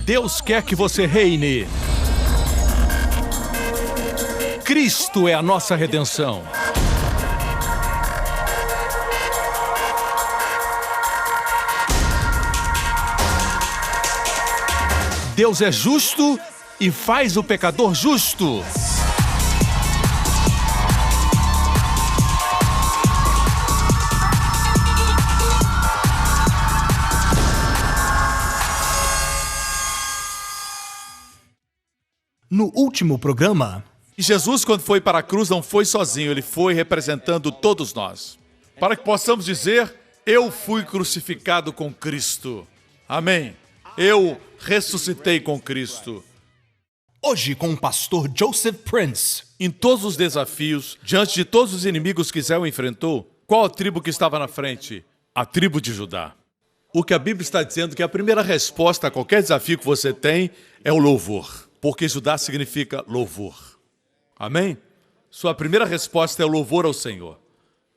Deus quer que você reine. Cristo é a nossa redenção. Deus é justo e faz o pecador justo. No último programa, Jesus, quando foi para a cruz, não foi sozinho, ele foi representando todos nós. Para que possamos dizer, eu fui crucificado com Cristo. Amém. Eu ressuscitei com Cristo. Hoje com o pastor Joseph Prince. Em todos os desafios, diante de todos os inimigos que Israel enfrentou, qual a tribo que estava na frente? A tribo de Judá. O que a Bíblia está dizendo é que a primeira resposta a qualquer desafio que você tem é o louvor. Porque Judá significa louvor. Amém? Sua primeira resposta é o louvor ao Senhor.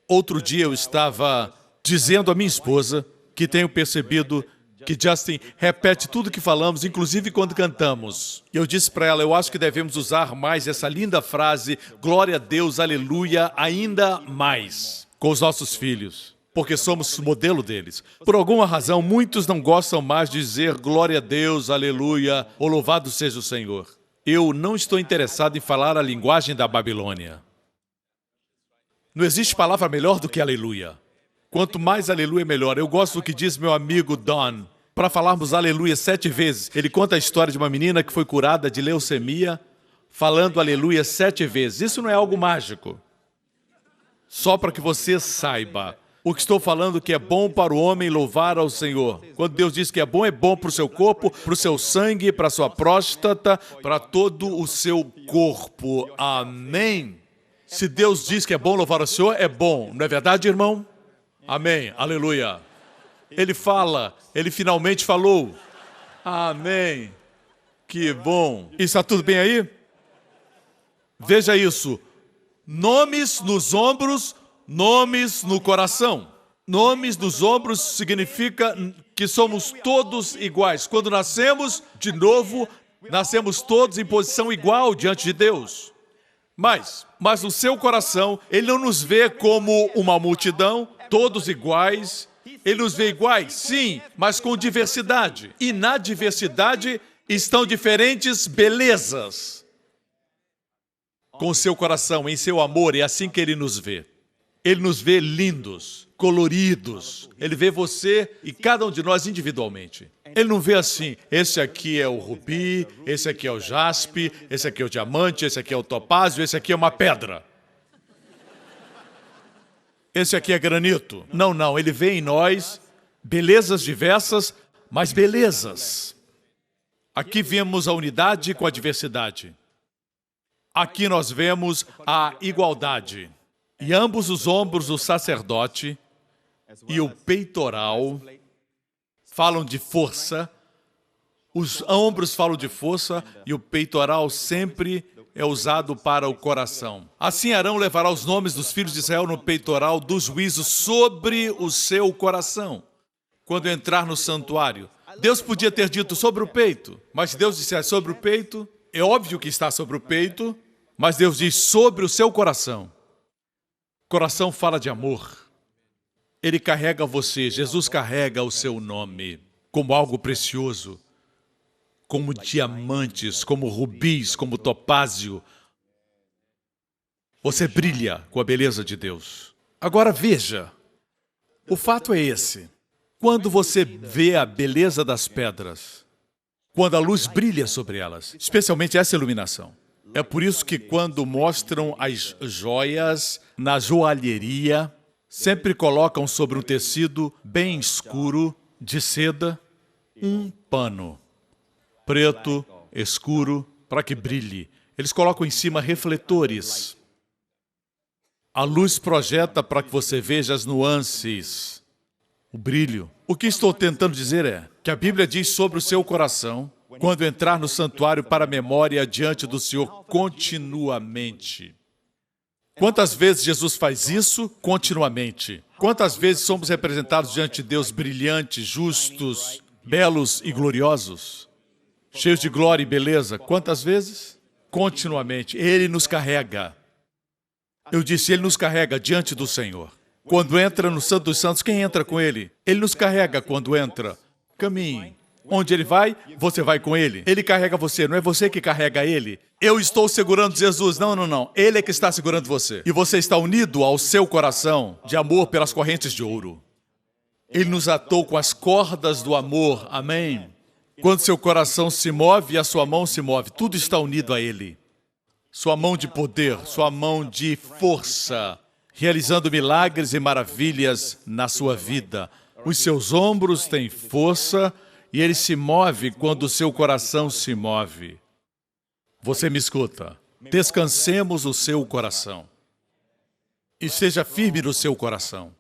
Outro dia eu estava dizendo à minha esposa que tenho percebido que Justin repete tudo que falamos, inclusive quando cantamos. E eu disse para ela, eu acho que devemos usar mais essa linda frase, glória a Deus, aleluia, ainda mais, com os nossos filhos. Porque somos modelo deles. Por alguma razão, muitos não gostam mais de dizer glória a Deus, aleluia, ou louvado seja o Senhor. Eu não estou interessado em falar a linguagem da Babilônia. Não existe palavra melhor do que aleluia. Quanto mais aleluia, melhor. Eu gosto do que diz meu amigo Don. Para falarmos aleluia 7 vezes, ele conta a história de uma menina que foi curada de leucemia, falando aleluia 7 vezes. Isso não é algo mágico. Só para que você saiba. O que estou falando que é bom para o homem louvar ao Senhor. Quando Deus diz que é bom para o seu corpo, para o seu sangue, para a sua próstata, para todo o seu corpo. Amém? Se Deus diz que é bom louvar ao Senhor, é bom. Não é verdade, irmão? Amém. Aleluia. Ele fala, ele finalmente falou. Amém. Que bom. Está tudo bem aí? Veja isso. Nomes nos ombros, nomes no coração. Nomes nos ombros significa que somos todos iguais. Quando nascemos, de novo, nascemos todos em posição igual diante de Deus. Mas no seu coração, Ele não nos vê como uma multidão, todos iguais. Ele nos vê iguais, sim, mas com diversidade. E na diversidade estão diferentes belezas. Com o seu coração, em seu amor, é assim que Ele nos vê. Ele nos vê lindos, coloridos. Ele vê você e cada um de nós individualmente. Ele não vê assim, esse aqui é o rubi, esse aqui é o jaspe, esse aqui é o diamante, esse aqui é o topázio, esse aqui é uma pedra. Esse aqui é granito. Não, ele vê em nós belezas diversas, mas belezas. Aqui vemos a unidade com a diversidade. Aqui nós vemos a igualdade. E ambos os ombros do sacerdote e o peitoral falam de força. Os ombros falam de força e o peitoral sempre é usado para o coração. Assim Arão levará os nomes dos filhos de Israel no peitoral do juízo sobre o seu coração. Quando entrar no santuário, Deus podia ter dito sobre o peito, mas se Deus disser sobre o peito, é óbvio que está sobre o peito, mas Deus diz sobre o seu coração. Coração fala de amor. Ele carrega você, Jesus carrega o seu nome como algo precioso, como diamantes, como rubis, como topázio. Você brilha com a beleza de Deus. Agora veja, o fato é esse. Quando você vê a beleza das pedras, quando a luz brilha sobre elas, especialmente essa iluminação, é por isso que quando mostram as joias na joalheria, sempre colocam sobre um tecido bem escuro de seda um pano preto, escuro, para que brilhe. Eles colocam em cima refletores. A luz projeta para que você veja as nuances, o brilho. O que estou tentando dizer é que a Bíblia diz sobre o seu coração, quando entrar no santuário para a memória diante do Senhor continuamente. Quantas vezes Jesus faz isso? Continuamente. Quantas vezes somos representados diante de Deus brilhantes, justos, belos e gloriosos? cheios de glória e beleza. Quantas vezes? Continuamente. Ele nos carrega. Eu disse, ele nos carrega diante do Senhor. Quando entra no Santo dos Santos, quem entra com ele? Ele nos carrega quando entra. Caminhe. Onde ele vai, você vai com ele. Ele carrega você, não é você que carrega ele. Eu estou segurando Jesus. Não, não, não. Ele é que está segurando você. E você está unido ao seu coração de amor pelas correntes de ouro. Ele nos atou com as cordas do amor. Amém. Quando seu coração se move e a sua mão se move, tudo está unido a ele. Sua mão de poder, sua mão de força, realizando milagres e maravilhas na sua vida. Os seus ombros têm força e ele se move quando o seu coração se move. Você me escuta? Descansemos o seu coração. E seja firme no seu coração.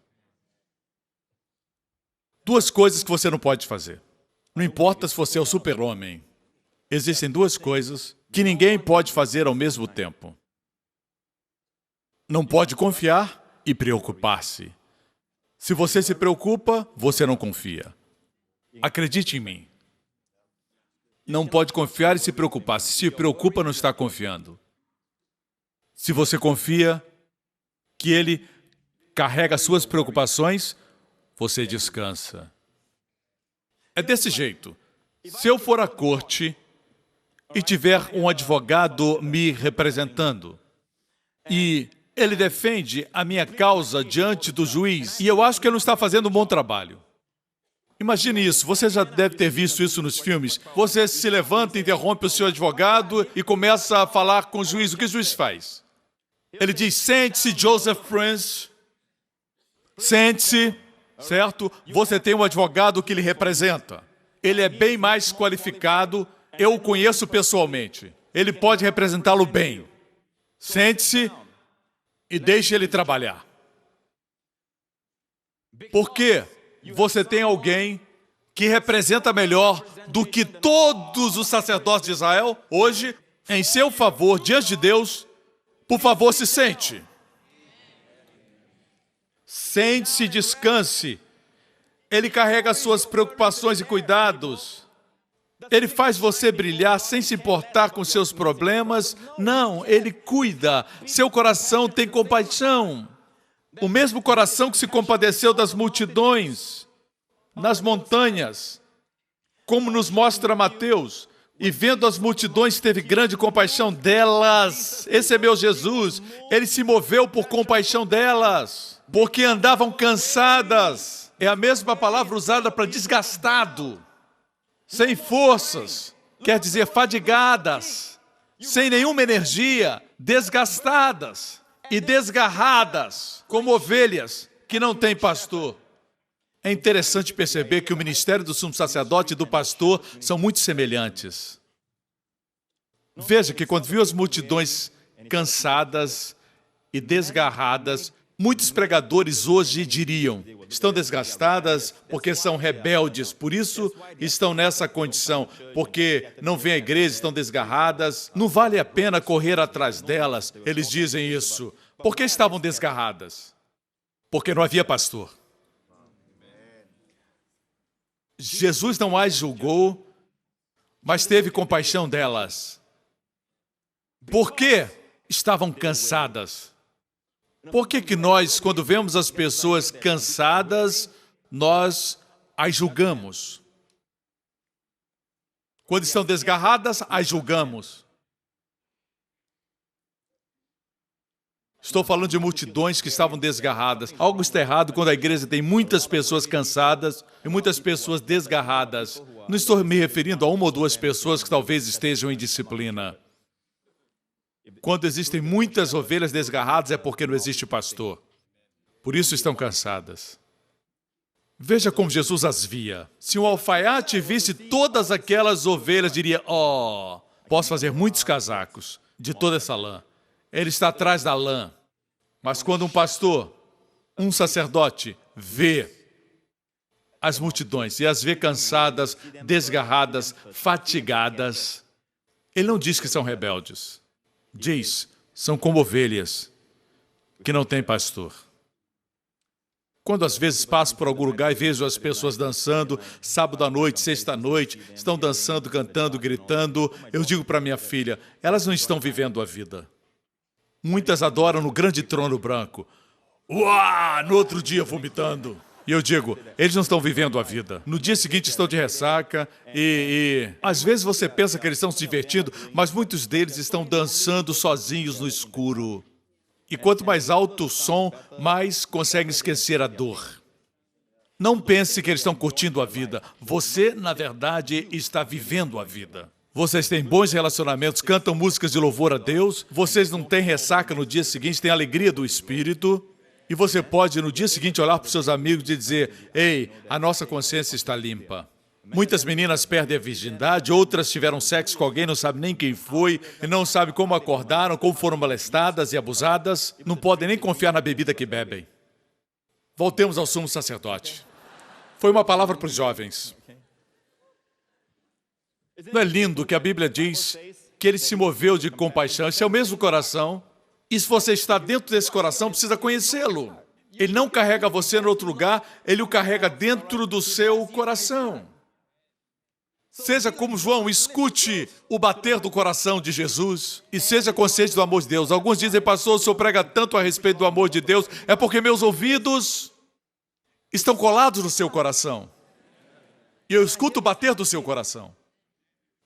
Duas coisas que você não pode fazer. Não importa se você é o super-homem. Existem duas coisas que ninguém pode fazer ao mesmo tempo. Não pode confiar e preocupar-se. Se você se preocupa, você não confia. Acredite em mim. Não pode confiar e se preocupar. Se se preocupa, não está confiando. Se você confia que ele carrega suas preocupações, você descansa. É desse jeito. Se eu for à corte e tiver um advogado me representando e ele defende a minha causa diante do juiz e eu acho que ele não está fazendo um bom trabalho. Imagine isso, você já deve ter visto isso nos filmes. Você se levanta, interrompe o seu advogado e começa a falar com o juiz. O que o juiz faz? Ele diz, sente-se, Joseph Prince. Sente-se, certo? Você tem um advogado que lhe representa. Ele é bem mais qualificado, eu o conheço pessoalmente. Ele pode representá-lo bem. Sente-se e deixe ele trabalhar. Por quê? Você tem alguém que representa melhor do que todos os sacerdotes de Israel hoje, em seu favor, diante de Deus. Por favor, se sente. Sente-se e descanse. Ele carrega suas preocupações e cuidados. Ele faz você brilhar sem se importar com seus problemas. Não, ele cuida. Seu coração tem compaixão. O mesmo coração que se compadeceu das multidões, nas montanhas, como nos mostra Mateus, e vendo as multidões teve grande compaixão delas. Esse é meu Jesus. Ele se moveu por compaixão delas, porque andavam cansadas. É a mesma palavra usada para desgastado, sem forças, quer dizer fadigadas, sem nenhuma energia, desgastadas e desgarradas, como ovelhas que não têm pastor. É interessante perceber que o ministério do sumo sacerdote e do pastor são muito semelhantes. Veja que quando viu as multidões cansadas e desgarradas, muitos pregadores hoje diriam, estão desgastadas porque são rebeldes, por isso estão nessa condição, porque não vêm à igreja, estão desgarradas, não vale a pena correr atrás delas. Eles dizem isso. Por que estavam desgarradas? Porque não havia pastor. Jesus não as julgou, mas teve compaixão delas. Por que estavam cansadas? Por que nós, quando vemos as pessoas cansadas, nós as julgamos? Quando estão desgarradas, as julgamos. Estou falando de multidões que estavam desgarradas. Algo está errado quando a igreja tem muitas pessoas cansadas e muitas pessoas desgarradas. Não estou me referindo a uma ou duas pessoas que talvez estejam em disciplina. Quando existem muitas ovelhas desgarradas é porque não existe pastor. Por isso estão cansadas. Veja como Jesus as via. Se um alfaiate visse todas aquelas ovelhas, diria, oh, posso fazer muitos casacos de toda essa lã. Ele está atrás da lã. Mas quando um pastor, um sacerdote, vê as multidões e as vê cansadas, desgarradas, fatigadas, ele não diz que são rebeldes. Diz, são como ovelhas que não têm pastor. Quando às vezes passo por algum lugar e vejo as pessoas dançando, sábado à noite, sexta à noite, estão dançando, cantando, gritando, eu digo para minha filha, elas não estão vivendo a vida. Muitas adoram no grande trono branco. Uau! No outro dia vomitando. E eu digo, eles não estão vivendo a vida. No dia seguinte estão de ressaca e às vezes você pensa que eles estão se divertindo, mas muitos deles estão dançando sozinhos no escuro. E quanto mais alto o som, mais conseguem esquecer a dor. Não pense que eles estão curtindo a vida. Você, na verdade, está vivendo a vida. Vocês têm bons relacionamentos, cantam músicas de louvor a Deus, vocês não têm ressaca no dia seguinte, têm alegria do Espírito. E você pode, no dia seguinte, olhar para os seus amigos e dizer, ei, a nossa consciência está limpa. Muitas meninas perdem a virgindade, outras tiveram sexo com alguém, não sabe nem quem foi, e não sabe como acordaram, como foram molestadas e abusadas, não podem nem confiar na bebida que bebem. Voltemos ao sumo sacerdote. Foi uma palavra para os jovens. Não é lindo que a Bíblia diz que ele se moveu de compaixão? Esse é o mesmo coração. E se você está dentro desse coração, precisa conhecê-lo. Ele não carrega você em outro lugar, ele o carrega dentro do seu coração. Seja como João, escute o bater do coração de Jesus e seja consciente do amor de Deus. Alguns dizem, pastor, o senhor prega tanto a respeito do amor de Deus, é porque meus ouvidos estão colados no seu coração. E eu escuto o bater do seu coração.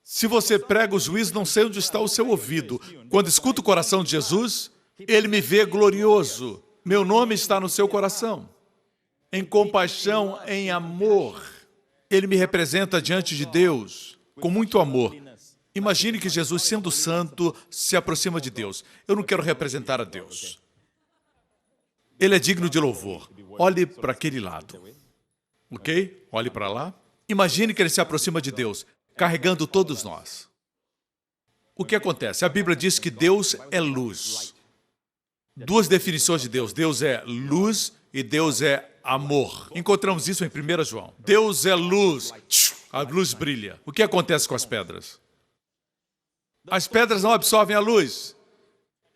Se você prega o juízo, não sei onde está o seu ouvido. Quando escuto o coração de Jesus, ele me vê glorioso. Meu nome está no seu coração. Em compaixão, em amor. Ele me representa diante de Deus, com muito amor. Imagine que Jesus, sendo santo, se aproxima de Deus. Eu não quero representar a Deus. Ele é digno de louvor. Olhe para aquele lado. Ok? Olhe para lá. Imagine que ele se aproxima de Deus, carregando todos nós. O que acontece? A Bíblia diz que Deus é luz. Duas definições de Deus. Deus é luz e Deus é amor. Encontramos isso em 1 João. Deus é luz. A luz brilha. O que acontece com as pedras? As pedras não absorvem a luz.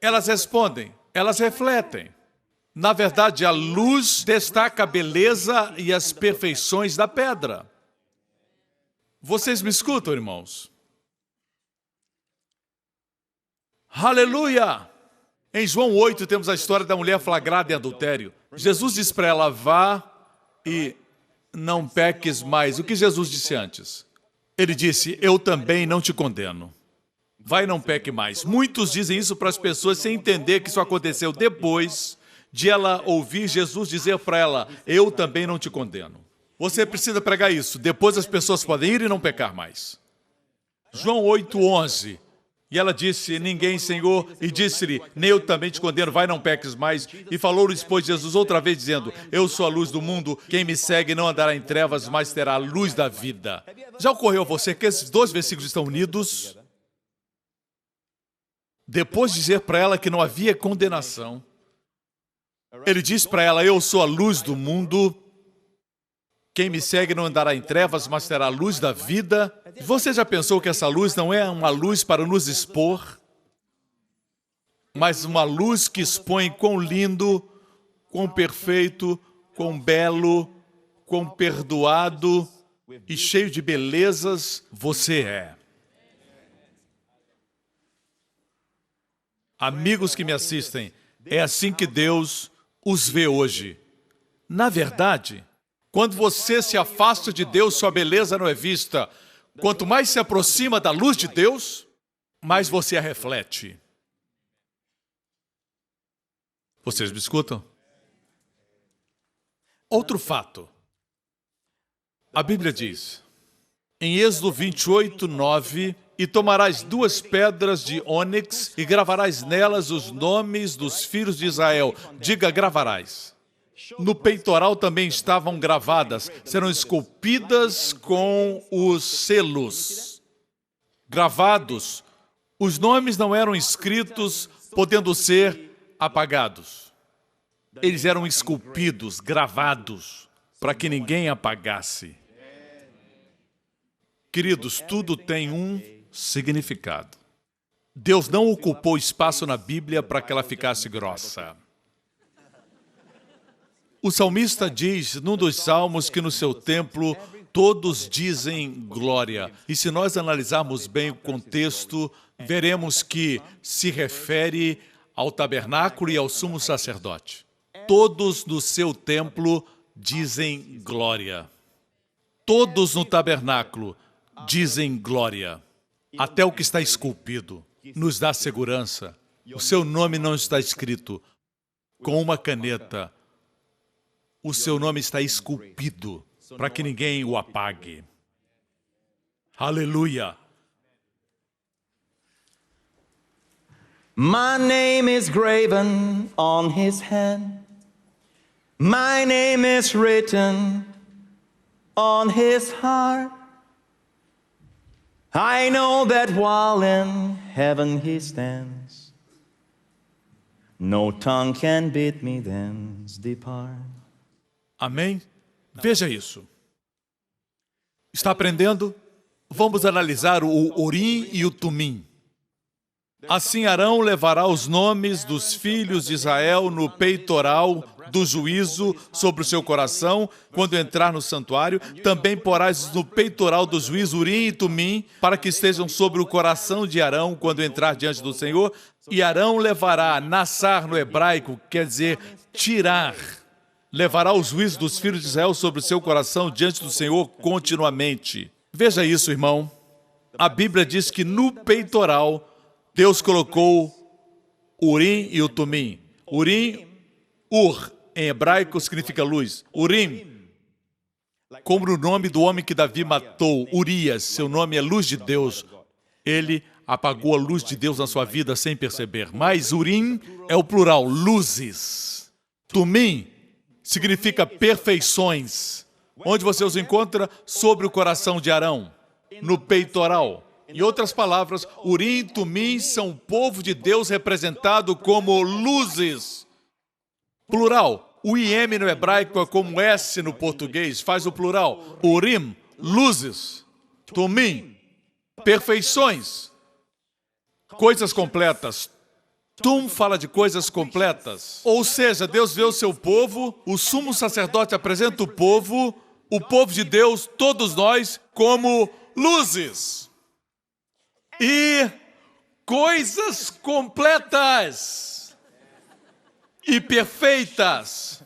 Elas respondem, elas refletem. Na verdade, a luz destaca a beleza e as perfeições da pedra. Vocês me escutam, irmãos? Aleluia! Em João 8 temos a história da mulher flagrada em adultério. Jesus diz para ela, vá e não peques mais. O que Jesus disse antes? Ele disse, eu também não te condeno. Vai e não peque mais. Muitos dizem isso para as pessoas sem entender que isso aconteceu depois de ela ouvir Jesus dizer para ela, eu também não te condeno. Você precisa pregar isso. Depois as pessoas podem ir e não pecar mais. João 8:11. E ela disse, ninguém, Senhor, e disse-lhe, nem eu também te condeno, vai, não peques mais. E falou-lhe depois Jesus outra vez, dizendo, eu sou a luz do mundo, quem me segue não andará em trevas, mas terá a luz da vida. Já ocorreu a você que esses dois versículos estão unidos? Depois de dizer para ela que não havia condenação, ele diz para ela, eu sou a luz do mundo, quem me segue não andará em trevas, mas terá a luz da vida. Você já pensou que essa luz não é uma luz para nos expor, mas uma luz que expõe quão lindo, quão perfeito, quão belo, quão perdoado e cheio de belezas você é. Amigos que me assistem, é assim que Deus os vê hoje. Na verdade, quando você se afasta de Deus, sua beleza não é vista. Quanto mais se aproxima da luz de Deus, mais você a reflete. Vocês me escutam? Outro fato. A Bíblia diz, em Êxodo 28:9, e tomarás 2 pedras de ônix e gravarás nelas os nomes dos filhos de Israel. Diga, gravarás. No peitoral também estavam gravadas, serão esculpidas com os selos. Gravados, os nomes não eram escritos, podendo ser apagados. Eles eram esculpidos, gravados, para que ninguém apagasse. Queridos, tudo tem um significado. Deus não ocupou espaço na Bíblia para que ela ficasse grossa. O salmista diz, num dos salmos, que no seu templo todos dizem glória. E se nós analisarmos bem o contexto, veremos que se refere ao tabernáculo e ao sumo sacerdote. Todos no seu templo dizem glória. Todos no tabernáculo dizem glória. Até o que está esculpido nos dá segurança. O seu nome não está escrito com uma caneta. O seu nome está esculpido para que ninguém o apague. Aleluia! My name is graven on his hand. My name is written on his heart. I know that while in heaven he stands, no tongue can bid me thence depart. Amém? Veja isso. Está aprendendo? Vamos analisar o Urim e o Tumim. Assim Arão levará os nomes dos filhos de Israel no peitoral do juízo sobre o seu coração, quando entrar no santuário. Também porás no peitoral do juízo Urim e Tumim, para que estejam sobre o coração de Arão, quando entrar diante do Senhor. E Arão levará, nassar no hebraico, quer dizer, tirar. Levará o juízo dos filhos de Israel sobre o seu coração diante do Senhor continuamente. Veja isso, irmão. A Bíblia diz que no peitoral Deus colocou o Urim e o Tumim. Urim, Ur, em hebraico significa luz. Urim, como no nome do homem que Davi matou, Urias, seu nome é luz de Deus. Ele apagou a luz de Deus na sua vida sem perceber. Mas Urim é o plural, luzes. Tumim significa perfeições. Onde você os encontra? Sobre o coração de Arão, no peitoral. Em outras palavras, Urim e Tumim são o povo de Deus representado como luzes. Plural. O IM no hebraico é como S no português, faz o plural. Urim, luzes. Tumim, perfeições. Coisas completas. Tum fala de coisas completas. Ou seja, Deus vê o seu povo, o sumo sacerdote apresenta o povo de Deus, todos nós, como luzes. E coisas completas e perfeitas.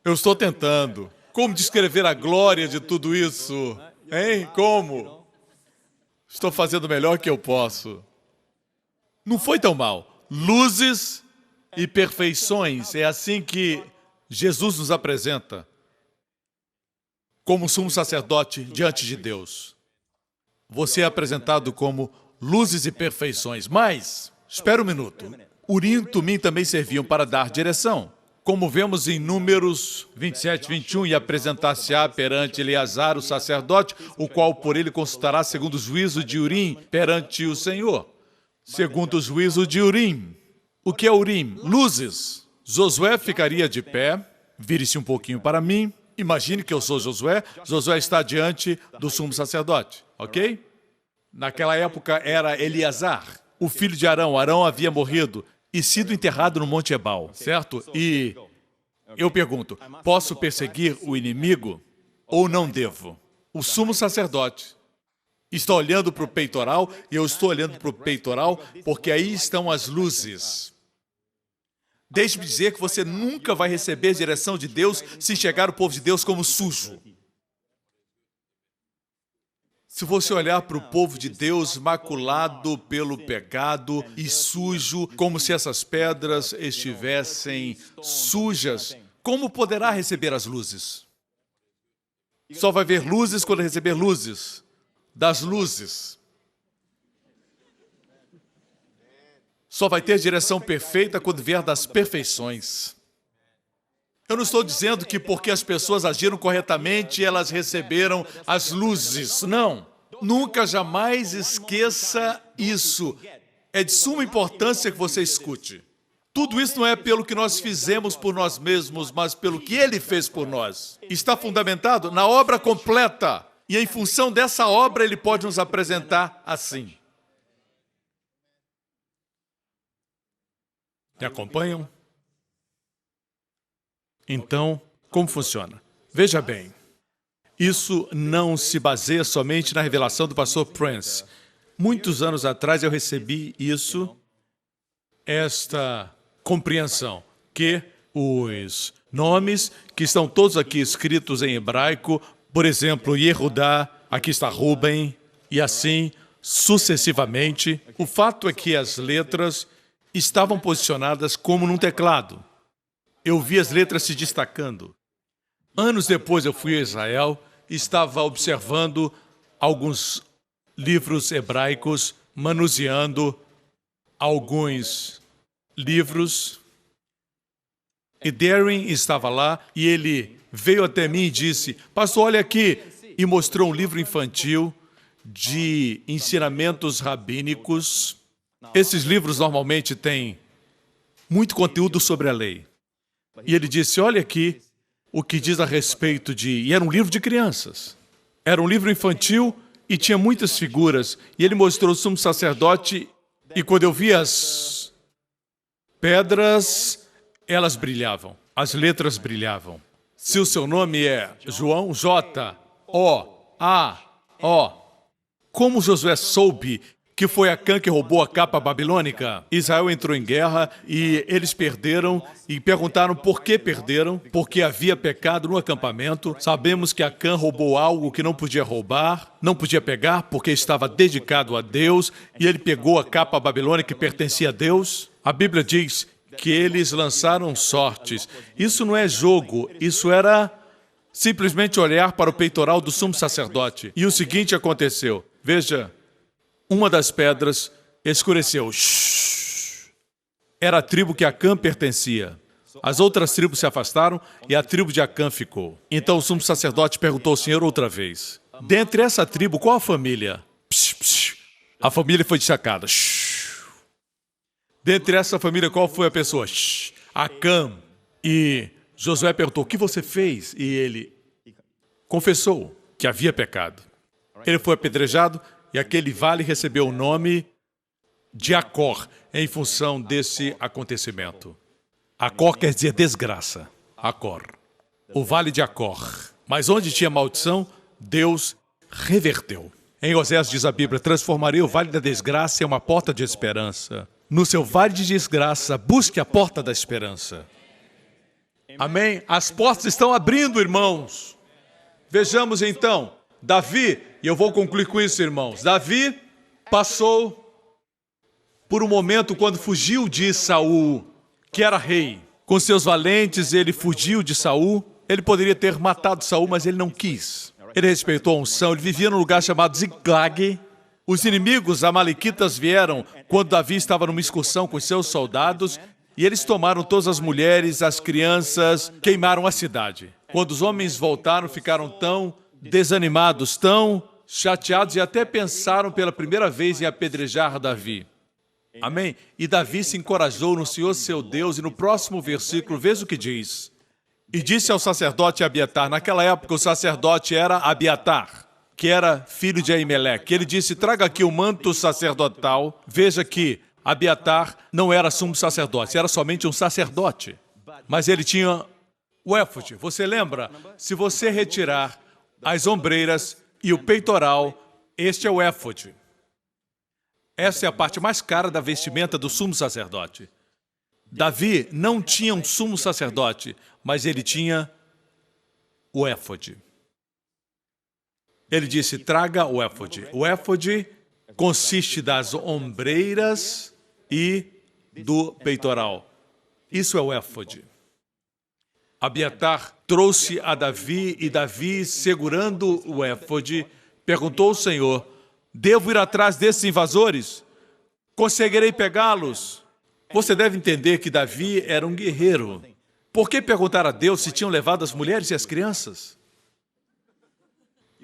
Eu estou tentando. Como descrever a glória de tudo isso? Hein? Como? Estou fazendo o melhor que eu posso. Não foi tão mal. Luzes e perfeições. É assim que Jesus nos apresenta como sumo sacerdote diante de Deus. Você é apresentado como luzes e perfeições. Mas, espera um minuto. Urim e Tumim também serviam para dar direção. Como vemos em Números 27, 21, e apresentar-se-á perante Eleazar, o sacerdote, o qual por ele consultará segundo o juízo de Urim perante o Senhor. Segundo o juízo de Urim. O que é Urim? Luzes. Josué ficaria de pé. Vire-se um pouquinho para mim. Imagine que eu sou Josué. Josué está diante do sumo sacerdote, ok? Naquela época era Eleazar, o filho de Arão. Arão havia morrido e sido enterrado no Monte Ebal, certo? E eu pergunto, posso perseguir o inimigo ou não devo? O sumo sacerdote está olhando para o peitoral e eu estou olhando para o peitoral porque aí estão as luzes. Deixe-me dizer que você nunca vai receber direção de Deus se enxergar o povo de Deus como sujo. Se você olhar para o povo de Deus maculado pelo pecado e sujo, como se essas pedras estivessem sujas, como poderá receber as luzes? Só vai ver luzes quando receber luzes das luzes. Só vai ter direção perfeita quando vier das perfeições. Eu não estou dizendo que porque as pessoas agiram corretamente, elas receberam as luzes. Não. Nunca, jamais esqueça isso. É de suma importância que você escute. Tudo isso não é pelo que nós fizemos por nós mesmos, mas pelo que Ele fez por nós. Está fundamentado na obra completa. E em função dessa obra, Ele pode nos apresentar assim. Me acompanham? Então, Como funciona? Veja bem, isso não se baseia somente na revelação do pastor Prince. Muitos anos atrás eu recebi esta compreensão, que os nomes que estão todos aqui escritos em hebraico, por exemplo, Yehudá, aqui está Ruben, e assim sucessivamente, o fato é que as letras estavam posicionadas como num teclado. Eu vi as letras se destacando. Anos depois eu fui a Israel e estava observando alguns livros hebraicos, manuseando alguns livros. E Darren estava lá e ele veio até mim e disse: pastor, olha aqui. E mostrou um livro infantil de ensinamentos rabínicos. Esses livros normalmente têm muito conteúdo sobre a lei. E ele disse: olha aqui o que diz a respeito de... E era um livro de crianças. Era um livro infantil e tinha muitas figuras. E ele mostrou o sumo sacerdote e quando eu vi as pedras, elas brilhavam. As letras brilhavam. Se o seu nome é João, J-O-A-O. Como Josué soube que foi Acã que roubou a capa babilônica? Israel entrou em guerra e eles perderam e perguntaram por que perderam, porque havia pecado no acampamento. Sabemos que Acã roubou algo que não podia roubar, não podia pegar porque estava dedicado a Deus e ele pegou a capa babilônica que pertencia a Deus. A Bíblia diz que eles lançaram sortes. Isso não é jogo, isso era simplesmente olhar para o peitoral do sumo sacerdote. E o seguinte aconteceu. Veja, uma das pedras escureceu. Era a tribo que Acã pertencia. As outras tribos se afastaram e a tribo de Acã ficou. Então o sumo sacerdote perguntou ao Senhor outra vez: dentre essa tribo, qual a família? A família foi destacada. Dentre essa família, qual foi a pessoa? Acã. E Josué perguntou: o que você fez? E ele confessou que havia pecado. Ele foi apedrejado e aquele vale recebeu o nome de Acor, em função desse acontecimento. Acor quer dizer desgraça. Acor. O vale de Acor. Mas onde tinha maldição, Deus reverteu. Em Osés diz a Bíblia: transformarei o vale da desgraça em uma porta de esperança. No seu vale de desgraça, busque a porta da esperança. Amém? As portas estão abrindo, irmãos. Vejamos então, Davi, e eu vou concluir com isso, irmãos. Davi passou por um momento quando fugiu de Saul, que era rei. Com seus valentes, ele fugiu de Saul. Ele poderia ter matado Saul, mas ele não quis. Ele respeitou a unção, ele vivia num lugar chamado Ziklag. Os inimigos amalequitas vieram quando Davi estava numa excursão com seus soldados e eles tomaram todas as mulheres, as crianças, queimaram a cidade. Quando os homens voltaram, ficaram tão desanimados, tão chateados e até pensaram pela primeira vez em apedrejar Davi. Amém? E Davi se encorajou no Senhor seu Deus e no próximo versículo, veja o que diz. E disse ao sacerdote Abiatar, naquela época o sacerdote era Abiatar, que era filho de Aimeleque. Ele disse: traga aqui o manto sacerdotal. Veja que Abiatar não era sumo sacerdote, era somente um sacerdote. Mas ele tinha o éfode. Você lembra? Se você retirar as ombreiras e o peitoral, este é o éfode. Essa é a parte mais cara da vestimenta do sumo sacerdote. Davi não tinha um sumo sacerdote, mas ele tinha o éfode. Ele disse: traga o éfode. O éfode consiste das ombreiras e do peitoral. Isso é o éfode. Abiatar trouxe a Davi e Davi, segurando o éfode, perguntou ao Senhor: devo ir atrás desses invasores? Conseguirei pegá-los? Você deve entender que Davi era um guerreiro. Por que perguntar a Deus se tinham levado as mulheres e as crianças?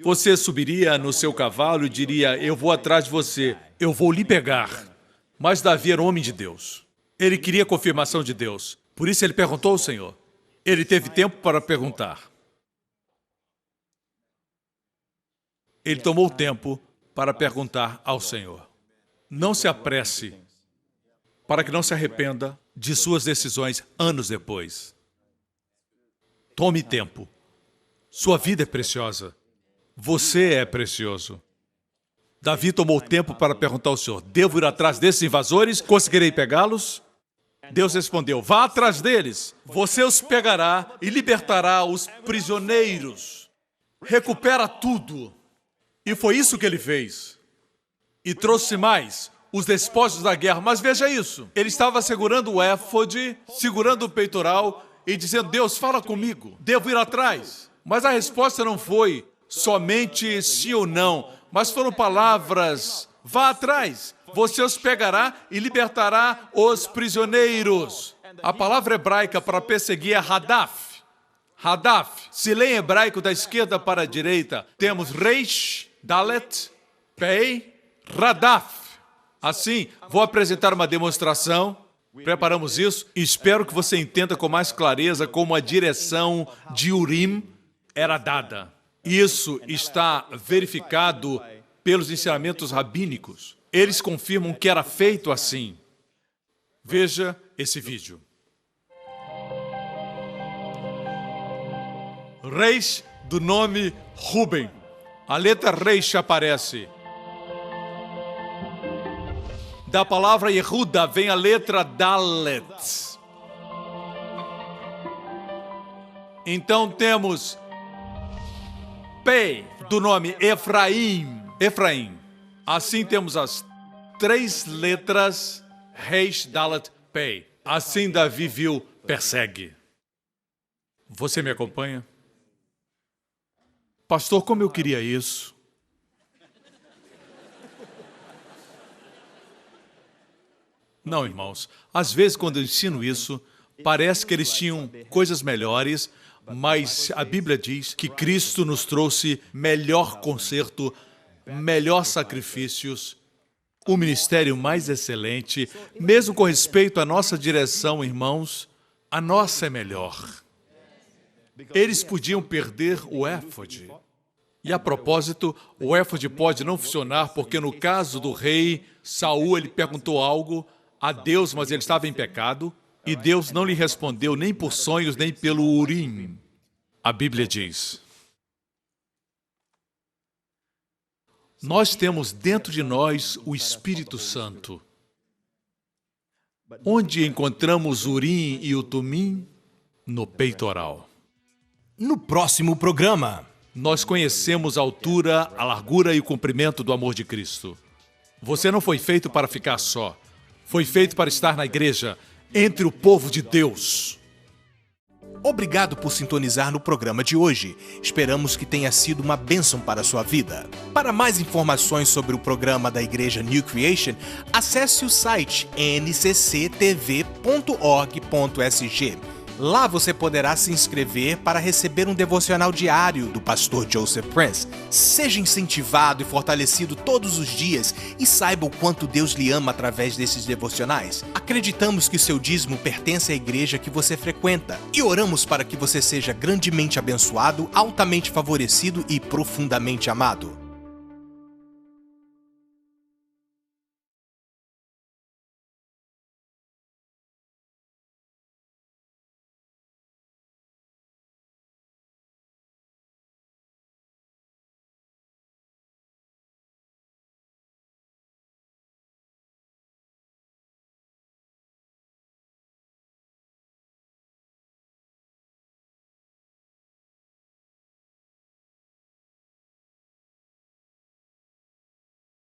Você subiria no seu cavalo e diria: eu vou atrás de você, eu vou lhe pegar. Mas Davi era homem de Deus. Ele queria a confirmação de Deus. Por isso ele perguntou ao Senhor. Ele teve tempo para perguntar. Ele tomou tempo para perguntar ao Senhor. Não se apresse, para que não se arrependa de suas decisões anos depois. Tome tempo. Sua vida é preciosa. Você é precioso. Davi tomou tempo para perguntar ao Senhor: devo ir atrás desses invasores? Conseguirei pegá-los? Deus respondeu: vá atrás deles. Você os pegará e libertará os prisioneiros. Recupera tudo. E foi isso que ele fez. E trouxe mais, os despojos da guerra. Mas veja isso. Ele estava segurando o éfode, segurando o peitoral e dizendo: Deus, fala comigo. Devo ir atrás. Mas a resposta não foi somente sim ou não, mas foram palavras: vá atrás, você os pegará e libertará os prisioneiros. A palavra hebraica para perseguir é hadaf. Hadaf. Se lê em hebraico da esquerda para a direita, temos reish, dalet, pei, radaf. Assim, vou apresentar uma demonstração. Preparamos isso e espero que você entenda com mais clareza como a direção de Urim era dada. Isso está verificado pelos ensinamentos rabínicos. Eles confirmam que era feito assim. Veja esse vídeo. Reis do nome Ruben. A letra Reis aparece. Da palavra Yehuda vem a letra Dalet. Então temos Pei, do nome Efraim. Efraim. Assim temos as 3 letras Reis, Dalet, Pei. Assim Davi viu, persegue. Você me acompanha? Pastor, como eu queria isso? Não, irmãos. Às vezes, quando eu ensino isso, parece que eles tinham coisas melhores, mas a Bíblia diz que Cristo nos trouxe melhor conserto, melhor sacrifícios, o ministério mais excelente. Mesmo com respeito à nossa direção, irmãos, a nossa é melhor. Eles podiam perder o éfode. E a propósito, o éfode pode não funcionar porque no caso do rei Saul, ele perguntou algo a Deus, mas ele estava em pecado, e Deus não lhe respondeu nem por sonhos, nem pelo Urim. A Bíblia diz: nós temos dentro de nós o Espírito Santo. Onde encontramos o Urim e o Tumim? No peitoral. No próximo programa, nós conhecemos a altura, a largura e o comprimento do amor de Cristo. Você não foi feito para ficar só. Foi feito para estar na igreja, entre o povo de Deus. Obrigado por sintonizar no programa de hoje. Esperamos que tenha sido uma bênção para a sua vida. Para mais informações sobre o programa da Igreja New Creation, acesse o site ncctv.org.sg. Lá você poderá se inscrever para receber um devocional diário do pastor Joseph Prince. Seja incentivado e fortalecido todos os dias e saiba o quanto Deus lhe ama através desses devocionais. Acreditamos que seu dízimo pertence à igreja que você frequenta e oramos para que você seja grandemente abençoado, altamente favorecido e profundamente amado.